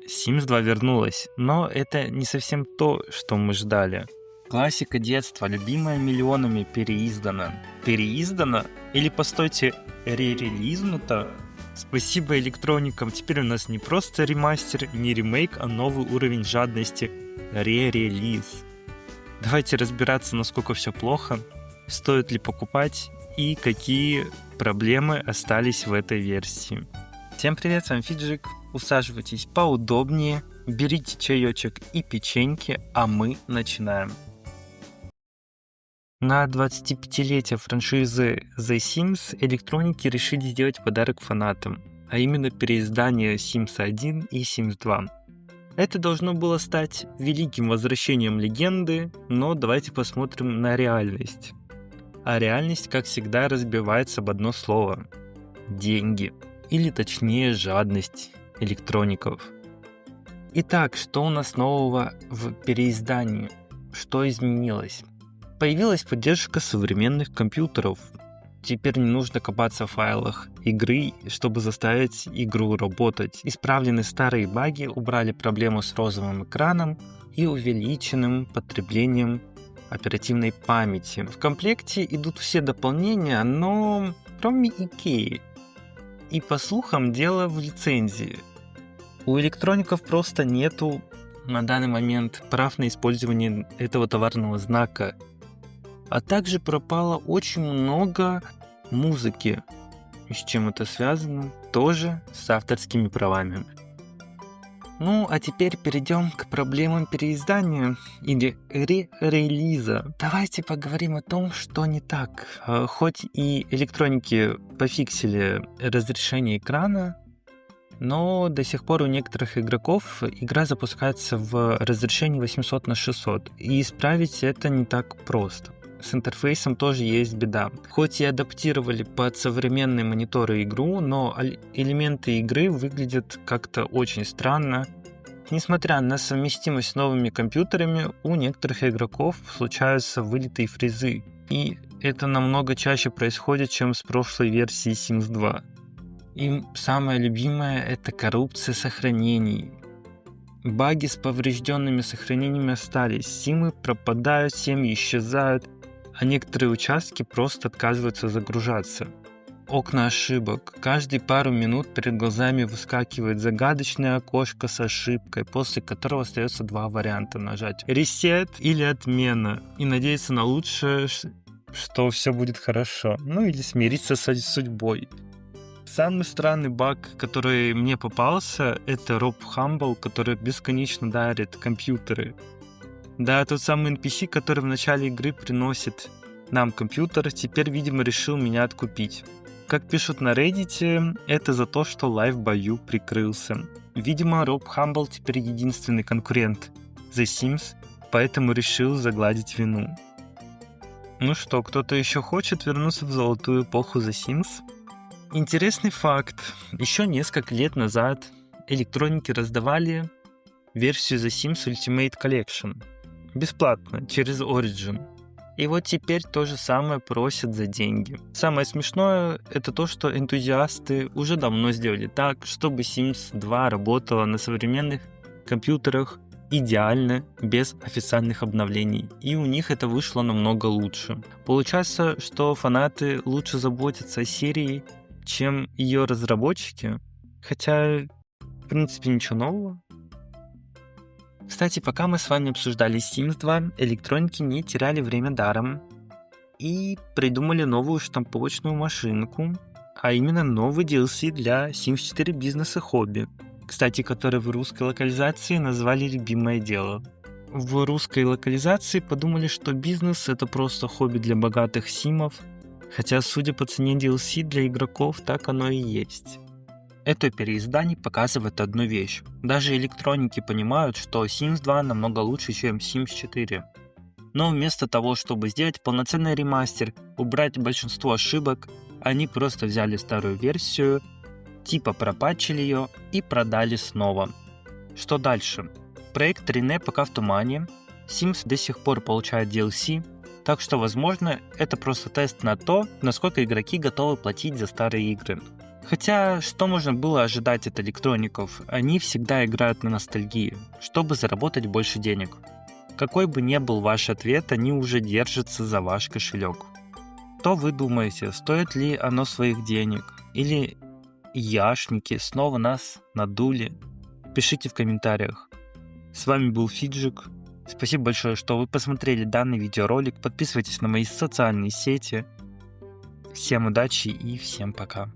Sims 2 вернулась, но это не совсем то, что мы ждали. Классика детства, любимая миллионами, переиздана. Переиздана? Или, постойте, ререлизнута? Спасибо электроникам, теперь у нас не просто ремастер, не ремейк, а новый уровень жадности. Ререлиз. Давайте разбираться, насколько все плохо, стоит ли покупать и какие проблемы остались в этой версии. Всем привет, с вами Фиджик. Усаживайтесь поудобнее, берите чаечек и печеньки, а мы начинаем. На 25-летие франшизы The Sims электроники решили сделать подарок фанатам, а именно переиздание Sims 1 и Sims 2. Это должно было стать великим возвращением легенды, но давайте посмотрим на реальность. А реальность, как всегда, разбивается об одно слово – деньги. Или точнее жадность электроников. Итак, что у нас нового в переиздании? Что изменилось? Появилась поддержка современных компьютеров. Теперь не нужно копаться в файлах игры, чтобы заставить игру работать. Исправлены старые баги, убрали проблему с розовым экраном и увеличенным потреблением оперативной памяти. В комплекте идут все дополнения, но кроме Икеи. И по слухам дело в лицензии. У электроников просто нету на данный момент прав на использование этого товарного знака. А также пропало очень много музыки. И с чем это связано? Тоже с авторскими правами. Ну, а теперь перейдем к проблемам переиздания или ререлиза. Давайте поговорим о том, что не так. Хоть и электроники пофиксили разрешение экрана, но до сих пор у некоторых игроков игра запускается в разрешении 800 на 600, и исправить это не так просто. С интерфейсом тоже есть беда. Хоть и адаптировали под современные мониторы игру, но элементы игры выглядят как-то очень странно. Несмотря на совместимость с новыми компьютерами, у некоторых игроков случаются вылеты и фризы. И это намного чаще происходит, чем с прошлой версии Sims 2. И самое любимое — это коррупция сохранений. Баги с поврежденными сохранениями остались, симы пропадают, семьи исчезают, а некоторые участки просто отказываются загружаться. Окна ошибок. Каждые пару минут перед глазами выскакивает загадочное окошко с ошибкой, после которого остается два варианта: нажать ресет или отмена и надеяться на лучшее, что все будет хорошо, ну или смириться с судьбой. Самый странный баг, который мне попался, это Rob Humble, который бесконечно дарит компьютеры. Да, тот самый NPC, который в начале игры приносит нам компьютер, теперь, видимо, решил меня откупить. Как пишут на Reddit, это за то, что лайв в бою прикрылся. Видимо, Rob Humble теперь единственный конкурент The Sims, поэтому решил загладить вину. Ну что, кто-то еще хочет вернуться в золотую эпоху The Sims? Интересный факт. Еще несколько лет назад электроники раздавали версию The Sims Ultimate Collection бесплатно через Origin. И вот теперь то же самое просят за деньги. Самое смешное — это то, что энтузиасты уже давно сделали так, чтобы Sims 2 работала на современных компьютерах идеально, без официальных обновлений. И у них это вышло намного лучше. Получается, что фанаты лучше заботятся о серии, чем ее разработчики. Хотя, в принципе, ничего нового. Кстати, пока мы с вами обсуждали Sims 2, электроники не теряли время даром и придумали новую штамповочную машинку, а именно новый DLC для Sims 4 бизнес и хобби, кстати, который в русской локализации назвали «Любимое дело». В русской локализации подумали, что бизнес — это просто хобби для богатых симов, хотя, судя по цене DLC для игроков, так оно и есть. Это переиздание показывает одну вещь. Даже электроники понимают, что Sims 2 намного лучше, чем Sims 4. Но вместо того, чтобы сделать полноценный ремастер, убрать большинство ошибок, они просто взяли старую версию, типа пропатчили ее и продали снова. Что дальше? Проект Рене пока в тумане, Sims до сих пор получает DLC, так что, возможно, это просто тест на то, насколько игроки готовы платить за старые игры. Хотя, что можно было ожидать от электроников? Они всегда играют на ностальгии, чтобы заработать больше денег. Какой бы ни был ваш ответ, они уже держатся за ваш кошелек. Что вы думаете, стоит ли оно своих денег? Или яшники снова нас надули? Пишите в комментариях. С вами был Фиджик. Спасибо большое, что вы посмотрели данный видеоролик. Подписывайтесь на мои социальные сети. Всем удачи и всем пока.